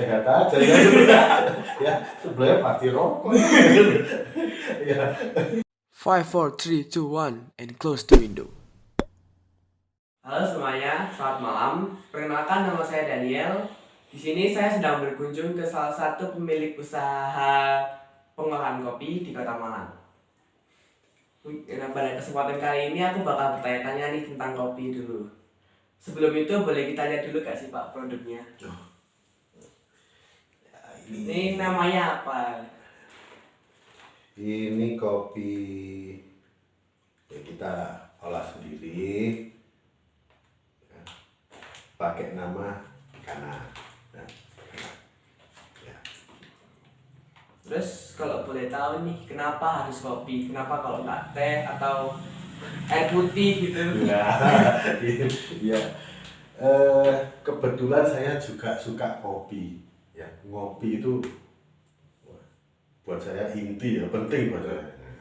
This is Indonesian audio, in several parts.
Sehat aja ya. Ya, sebelahnya pasti rokok. Ya. 5, 4, 3, 2, 1, and close the window. Halo semuanya, selamat malam. Perkenalkan, nama saya Daniel. Di sini saya sedang berkunjung ke salah satu pemilik usaha pengolahan kopi di Kota Malang. Nah, pada kesempatan kali ini aku bakal bertanya-tanya nih tentang kopi dulu. Sebelum itu boleh kita lihat dulu gak sih Pak produknya? Ya, Ini namanya apa? ini kopi ya kita olah sendiri ya, pakai nama Kana. Nah, ya. Terus kalau boleh tahu nih, kenapa harus kopi? Kenapa kalau nggak teh atau air putih gitu? Ya, ya. Kebetulan saya juga suka kopi. Ya, ngopi itu wah, buat saya inti ya, penting buat saya. Nah,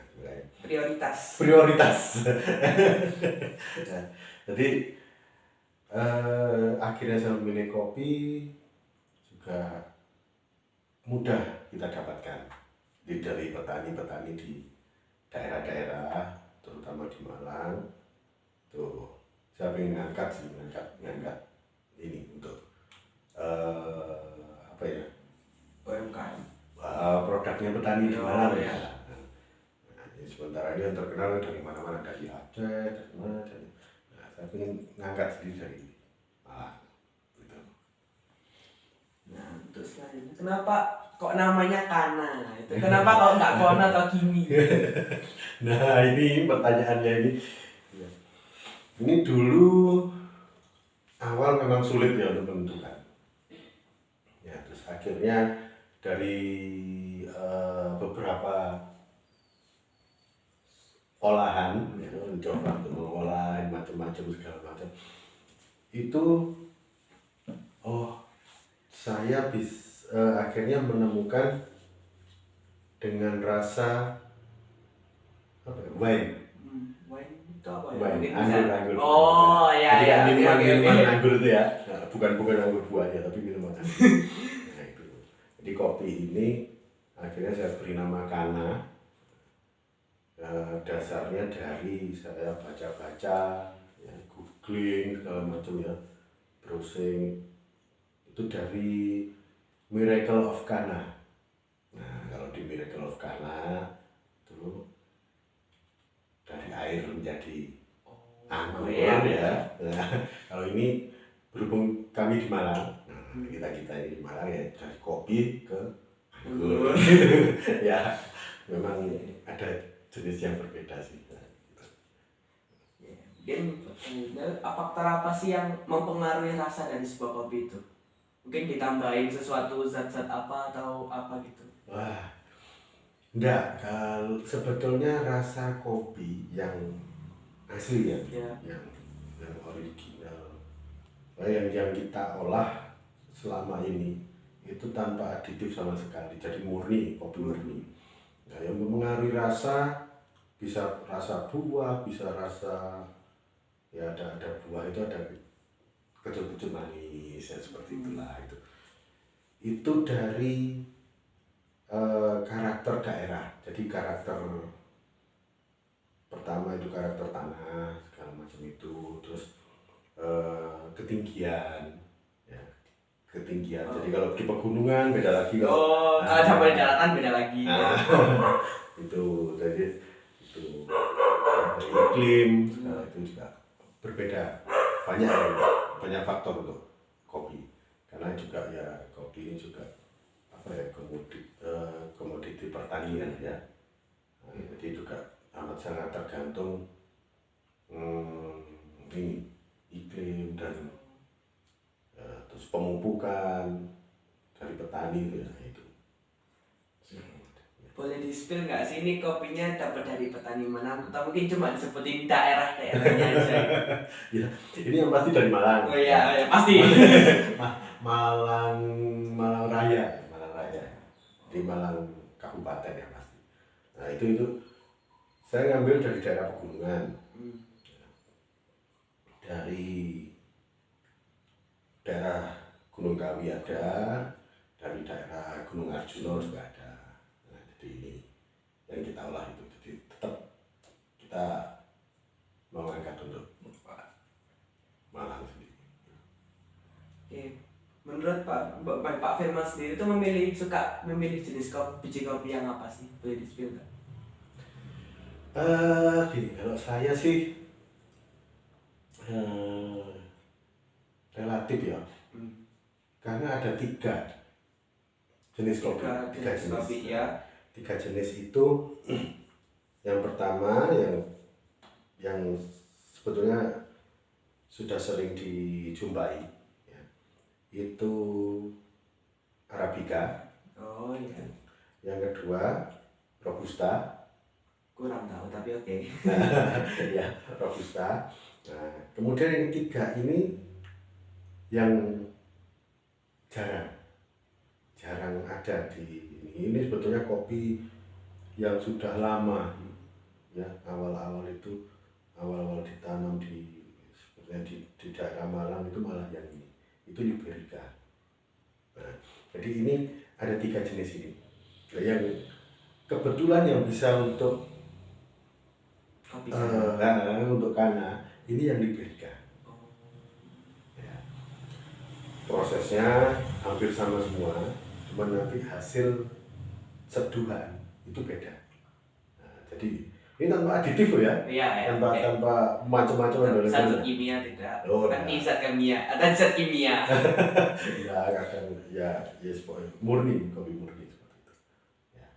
Prioritas. prioritas. Ya, jadi akhirnya saya memilih kopi juga mudah kita dapatkan dari petani-petani di daerah-daerah, terutama di Malang. Tuh, saya ingin ngangkat ini untuk apa ya? UMKM. Produknya petani di Malang Oh, ya. ya. Nah, sementara ini yang terkenal dari mana-mana, dari Aceh, dari mana, nah, saya ingin ngangkat sendiri dari Malang. Gitu. Nah, untuk selanjutnya, kenapa kok namanya Kana? Itu kenapa kok nggak Kona atau Kimi? Nah, ini pertanyaannya ini. Ini dulu awal memang sulit ya untuk menentukan. Ya, terus akhirnya dari beberapa olahan, ya, mencoba untuk mengolah macam-macam segala macam. Itu, saya akhirnya menemukan dengan rasa apa ya, wine. Wine itu apa ya? Wine, Mungkin anggur, bisa. anggur. Oh, ya, Jadi ya. kan Oke, minuman oke, minuman oke. anggur itu ya. Nah, bukan anggur buahnya, tapi minuman anggur. Nah, itu. Jadi kopi ini akhirnya saya beri nama Kana. Dasarnya dari saya baca-baca, ya, googling segala macam ya, browsing. Itu dari Miracle of Kana. Nah, kalau di Miracle of Kana itu dari air menjadi anggur iya. ya. Nah, kalau ini berhubung kami di Malang, nah, kita ini di Malang ya, dari kopi ke anggur. Ya, memang ada jenis yang berbeda sih. Mungkin faktor apa sih yang mempengaruhi rasa dari sebuah kopi itu? Mungkin ditambahin sesuatu zat-zat apa atau apa gitu? Wah, enggak, kalau sebetulnya rasa kopi yang asli ya, Ya. yang original, yang kita olah selama ini itu tanpa aditif sama sekali, jadi murni, kopi murni. Nah, yang mempengaruhi rasa bisa rasa buah, bisa rasa ya ada buah itu ada kecut-kecut manis ya, seperti itulah itu. Itu dari karakter daerah. Jadi karakter pertama itu karakter tanah segala macam itu, terus ketinggian ya, ketinggian. Jadi kalau di pegunungan beda lagi. Oh, kalau sampai daratan beda lagi. Itu jadi itu dari iklim segala itu juga berbeda, banyak faktor untuk kopi, karena juga ya kopi ini juga apa ya, komoditi pertanian ya. Nah, jadi juga amat sangat tergantung ini iklim dan terus pemupukan dari petani ya, itu. Boleh di-spill nggak sih ini kopinya dapat dari petani mana? Atau mungkin cuma disebutin daerah-daerahnya aja? Ya, ini yang pasti dari Malang. Oh iya, ya, pasti. Malang Raya, di Malang Kabupaten ya pasti. Nah, itu saya ngambil dari daerah pegunungan, dari daerah Gunung Kawi ada, Gunung Arjuna juga ada. Nah, jadi ini yang kita olah itu, jadi tetap kita mengangkat untuk Malang sendiri. Oke. Menurut Pak Firman sendiri itu suka memilih jenis biji kopi yang apa sih? Boleh di-spill nggak? Gini, kalau saya sih relatif ya, karena ada 3 jenis kopi. Tiga jenis kopi ya. 3 jenis itu yang pertama yang sebetulnya sudah sering dijumpai ya, itu Arabica. Oh iya. Yang kedua Robusta. Kurang tahu tapi oke. Ya, Robusta. Nah, kemudian yang ketiga ini yang jarang ada di ini sebetulnya kopi yang sudah lama ya, awal-awal ditanam sebetulnya di daerah Malang itu malah yang ini, itu Liberica. Nah, jadi ini ada 3 jenis ini. Nah, yang kebetulan yang bisa untuk Kopi untuk kana ini yang Liberica. Ya. Prosesnya hampir sama semua, cuma nanti hasil seduhan itu beda. Nah, jadi ini tanpa aditif loh ya, Iya, tanpa macam-macam. Zat kimia tidak. Oh, Nanti zat kimia, ada zat kimia. Ya kadang ya murni, kopi murni seperti itu. Ya.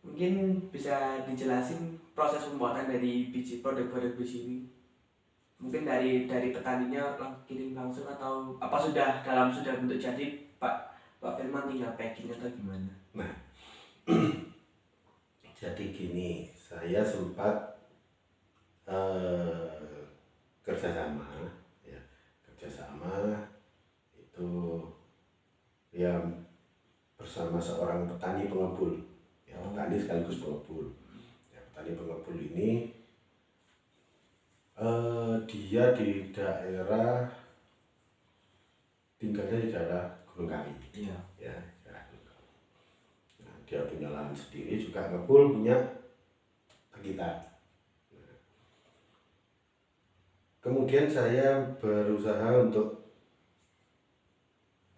Mungkin bisa dijelasin proses pembuatan dari produk-produk biji ini. Mungkin dari petaninya kirim langsung atau apa sudah bentuk jadi Pak Firman tinggal packing atau gimana? Nah, jadi gini, saya sempat kerjasama itu ya bersama seorang petani pengepul, ya petani sekaligus pengepul. Ya, petani pengepul ini dia tinggalnya di daerah Gunung Kawi. Iya. Ya, daerah Gunung Kawi. Nah, dia punya lahan sendiri, juga ngepul punya kita. Nah, kemudian saya berusaha untuk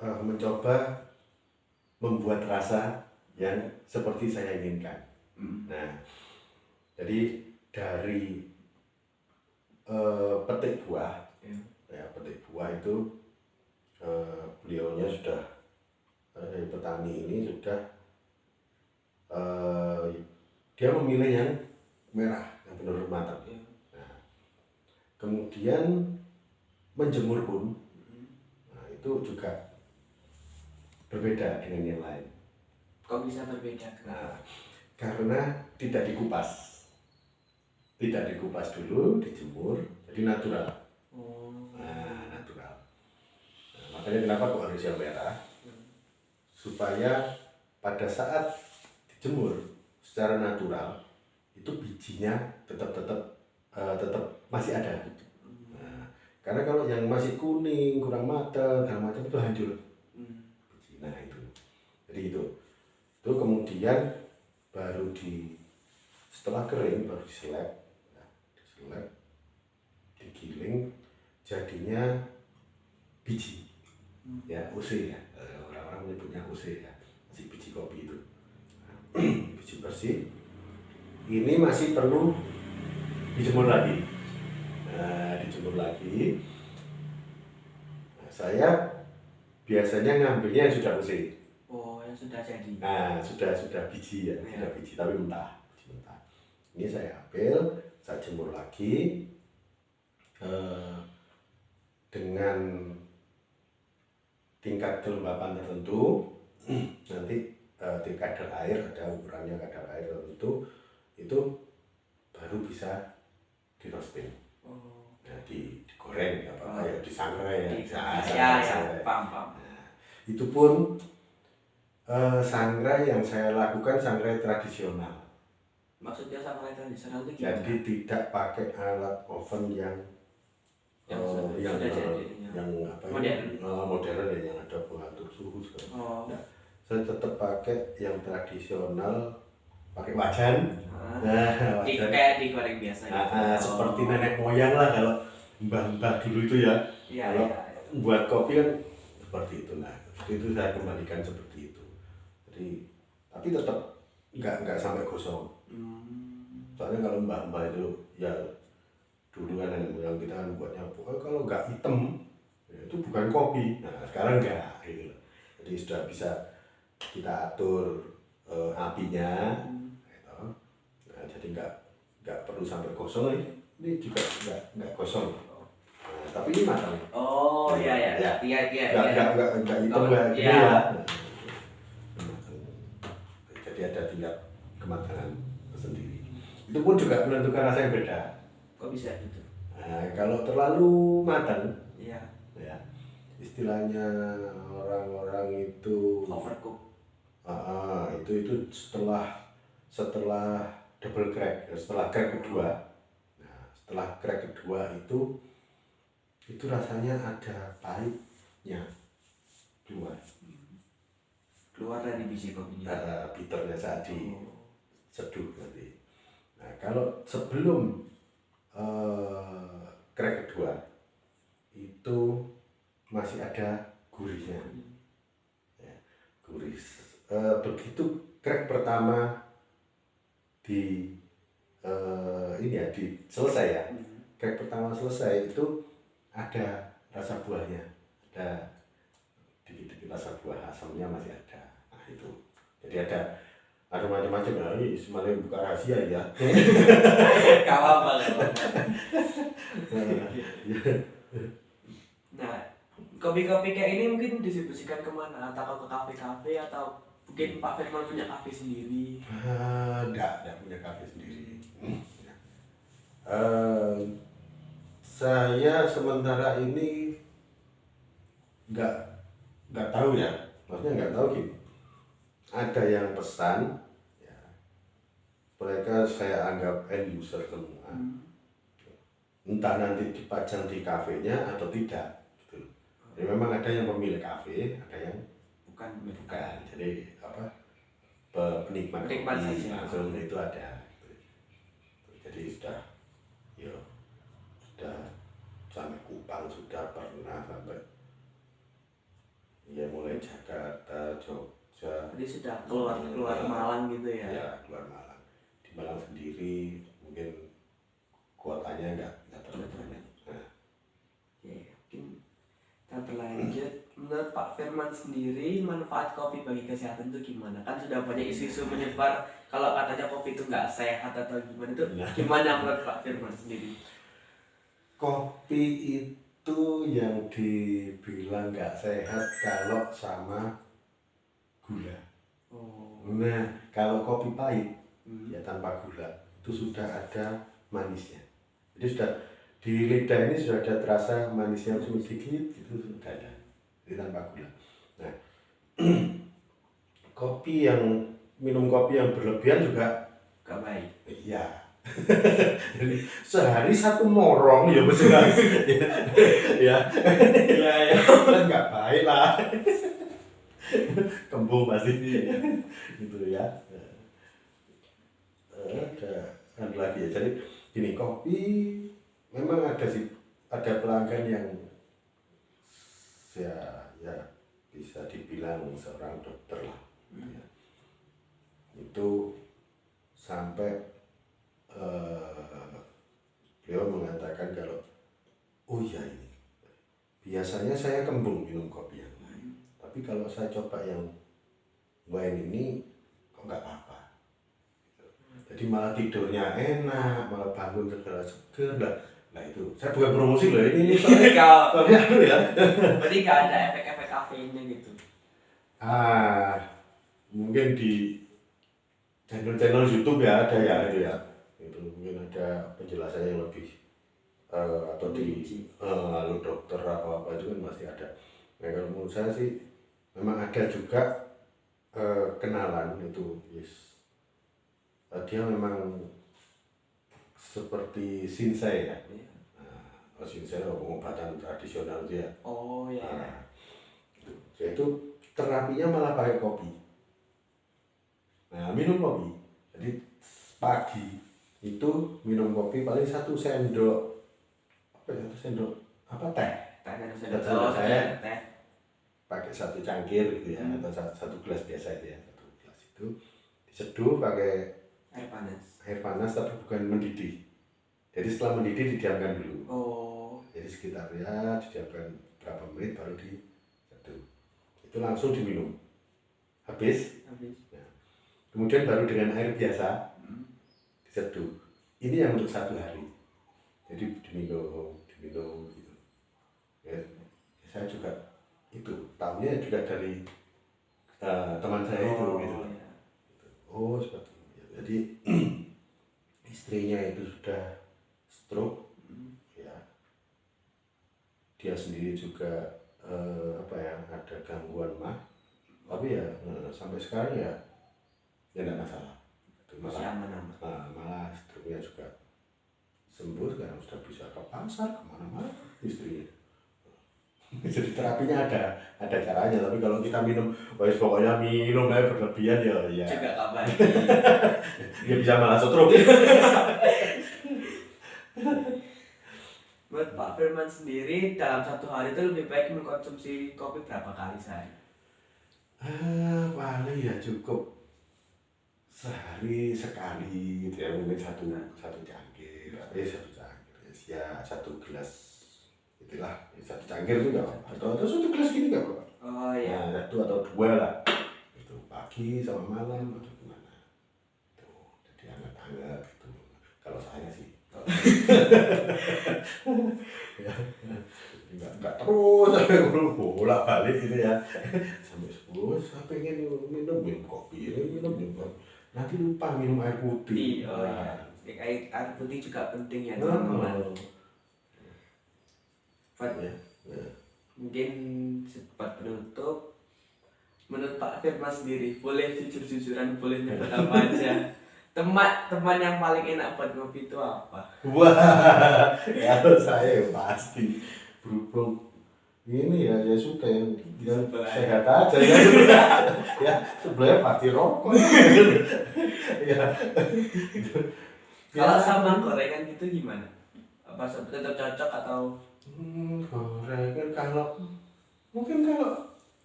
mencoba membuat rasa yang seperti saya inginkan. Nah, jadi dari petik buah, ya petik buah itu beliaunya sudah petani ini sudah dia memilih yang merah yang benar-benar matang. Nah, kemudian menjemur pun, nah, itu juga berbeda dengan yang lain. Kok bisa berbeda? Nah, karena tidak dikupas dulu, dijemur, jadi natural. Nah, natural. Nah, makanya kenapa kok harus yang merah? Supaya pada saat dijemur secara natural itu bijinya tetap masih ada. Nah, karena kalau yang masih kuning, kurang matang, segala macam itu hancur. Nah itu, jadi itu kemudian baru setelah kering baru diseleb, digiling, jadinya biji, ya OC ya, orang-orang menyebutnya OC ya, masih biji kopi itu, biji bersih. Ini masih perlu dijemur lagi. Nah, dijemur lagi. Nah, saya biasanya ngambilnya yang sudah OC. Oh, yang sudah jadi. Nah, sudah biji ya, sudah biji tapi mentah, Ini saya ambil, saya jemur lagi dengan tingkat kelembapan tertentu. Nanti kadar air, ada ukurannya kadar air tertentu, itu baru bisa di roasting. Nah, digoreng ya, disangrai ya. Paham. Nah, itu pun sangrai yang saya lakukan sangrai tradisional. Maksudnya sangrai tradisional itu gimana? Jadi tidak pakai alat oven yang Yang yang sudah jadi. yang apa Modern. modern ya, yang ada pengatur suhu segala. Oh. Nah, saya tetap pakai yang tradisional, pakai wajan. Ah. Nah, wajan. Kayak digoreng biasa gitu. Seperti nenek moyang lah kalau mbah-mbah dulu itu ya. Iya, Kalau iya. buat kopi kan seperti itu. Nah, itu saya kembalikan seperti itu. Jadi tapi tetap nggak sampai gosong. Soalnya kalau mbah-mbah itu ya dulu kan nenek moyang kita kan buatnya kalau nggak hitam ya itu bukan kopi. Nah sekarang nggak gitu. Jadi sudah bisa kita atur apinya, gitu. Nah, jadi nggak perlu sampai gosong ini juga nggak gosong. Nah, tapi ini matang. Oh iya. Nggak hitam nggak gitu iya. ya. Jadi ada tingkat kematangan sendiri. Itu pun juga menentukan rasa yang beda. Kok bisa gitu? Nah, kalau terlalu matang, Iya. ya istilahnya orang-orang itu Overcook. Itu setelah double crack, setelah crack kedua. Nah, setelah crack kedua itu rasanya ada pahitnya Keluar dari biji kopinya. bitternya saat diseduh nanti. Nah, kalau sebelum crack kedua itu masih ada gurihnya, ya, gurih. Begitu crack pertama selesai ya, crack pertama selesai itu ada rasa buahnya, ada dikit-dikit rasa buah, asamnya masih ada. Nah itu, jadi ada macam-macam ya. Ini semuanya buka rahasia ya. Gak apa-apa. Nah, kopi-kopi kayak ini mungkin distribusikan kemana? Atau ke kafe-kafe atau mungkin Pak Firman punya kafe sendiri? Enggak punya kafe sendiri. Saya sementara ini nggak tahu ya, maksudnya nggak tahu gini. Ada yang pesan, ya, mereka saya anggap end user semua. Entah nanti dipajang di kafenya atau tidak. Gitu. Jadi memang ada yang pemilik kafe, ada yang bukan. Jadi penikmat kopi langsung itu ada. Jadi sudah sampai Kupang, sudah pernah sampai ya mulai Jakarta, Jogja. Jadi sudah keluar Malang gitu ya? Ya keluar Malang. Di Malang sendiri mungkin kuotanya nggak terlalu banyak. Nah. Ya, mungkin kita berlanjut. Menurut Pak Firman sendiri manfaat kopi bagi kesehatan itu gimana? Kan sudah banyak isu-isu menyebar kalau katanya kopi itu nggak sehat atau gimana, itu gimana menurut Pak Firman sendiri? Kopi itu yang dibilang nggak sehat kalau sama gula. Nah, kalau kopi pahit ya tanpa gula itu sudah ada manisnya. Jadi sudah di lidah ini sudah ada terasa manisnya sedikit, itu sudah ada. Jadi tanpa gula. Nah, minum kopi yang berlebihan juga gak baik. Iya. Jadi sehari satu morong ya betul. Ya. Kan nggak baik lah. Kembung pasti gitu ya. Ada lagi ya. Jadi gini, kopi memang ada pelanggan yang ya bisa dibilang seorang dokter lah. Ya. Itu sampai beliau mengatakan kalau iya ini biasanya saya kembung minum kopi yang lain, tapi kalau saya coba yang wine ini kok nggak apa-apa. Jadi malah tidurnya enak, malah bangun segala seger lah. Nah itu saya bukan promosi loh ini soalnya ya. Berarti nggak ada efek-efek kafeinnya gitu? Mungkin di channel YouTube ya ada ya itu ya. Itu mungkin ada penjelasannya yang lebih atau di lalu dokter apa itu kan masih ada. Nah kalau menurut saya sih memang ada juga kenalan itu, yes. Dia memang seperti sinsei ya, Ginseng pengobatan tradisional dia. Oh ya. Nah, itu terapinya malah pakai kopi. Nah, minum kopi. Jadi pagi itu minum kopi paling 1 sendok teh. Teh. Pakai 1 cangkir gitu ya, atau 1 gelas biasa itu ya, 1 gelas itu diseduh pakai air panas tapi bukan mendidih. Jadi setelah mendidih didiamkan dulu. Jadi sekitar ya didiamkan berapa menit baru diseduh. Itu langsung diminum. Habis. Nah, kemudian baru dengan air biasa diseduh. Ini yang untuk 1 hari. Jadi diminum gitu. Ya, saya juga itu tahunya juga dari teman saya itu gitu. Ya. Oh seperti itu. Jadi istrinya itu sudah stroke, ya. Dia sendiri juga ada gangguan mah, tapi ya sampai sekarang ya tidak masalah. Malah stroke-nya juga sembuh, sekarang sudah bisa ke pasar kemana-mana istrinya. Jadi terapinya ada caranya, tapi kalau kita minum, pokoknya minum aja berlebihan ya. Juga kabar. Ya bisa malah stroke. Buat Pak Firman sendiri dalam 1 hari itu lebih baik mengkonsumsi kopi berapa kali sehari? Paling ya cukup sehari sekali gitu ya, mungkin satu cangkir, 1 cangkir ya, 1 gelas itulah, 1 cangkir itu nggak apa-apa, atau 1 gelas gini nggak apa-apa. Oh iya. Nah, 1 atau 2 lah, itu pagi sama malam atau gimana, itu jadi hangat-hangat gitu. Kalau saya sih ya, nggak terus bolak-balik gitu ya, sampai saya pengen minum kopi, nanti lupa minum air putih. Air putih juga penting ya Nah, teman-teman. ya. Mungkin sempat penutup, menurut Pak Firman sendiri, boleh jujur-jujuran, boleh nyebut apa aja. Teman yang paling enak buat ngopi itu apa? Wah, kalau saya pasti berhubung ini ya, saya suka yang sehat aja ya. Ya sebelahnya pasti rokok. Ya. Kalau sama gorengan gitu gimana? Apa tetap cocok atau? Gorengan kalau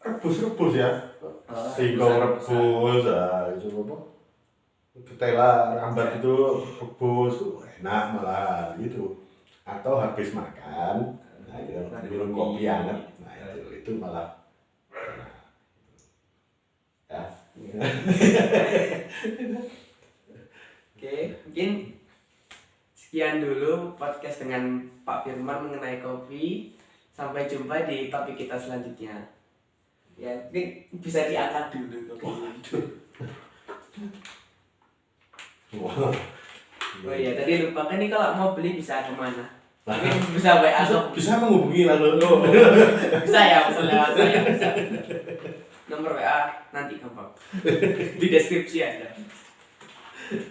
rebus ya, singkong rebus, itu apa? Ketela rambat itu rebus, enak malah gitu. Atau habis makan, minum kopi hangat, nah itu malah enak. Ya. Oke, mungkin sekian dulu podcast dengan Pak Firman mengenai kopi. Sampai jumpa di topik kita selanjutnya. Ya, ini bisa diangkat dulu kopinya. Wow. Oh iya, tadi lupa kan nih, kalau mau beli bisa kemana? Mungkin bisa WA atau bisa menghubungi lalu. bisa ya, lewat saya bisa. Nomor WA nanti gampang. Di deskripsi ada.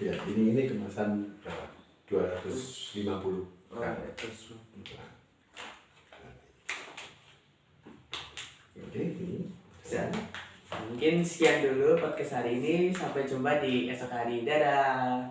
Ya, ini kemasan berapa? 250. Terus. Oke, ini. Bisa. Mungkin sekian dulu podcast hari ini. Sampai jumpa di esok hari. Dadah.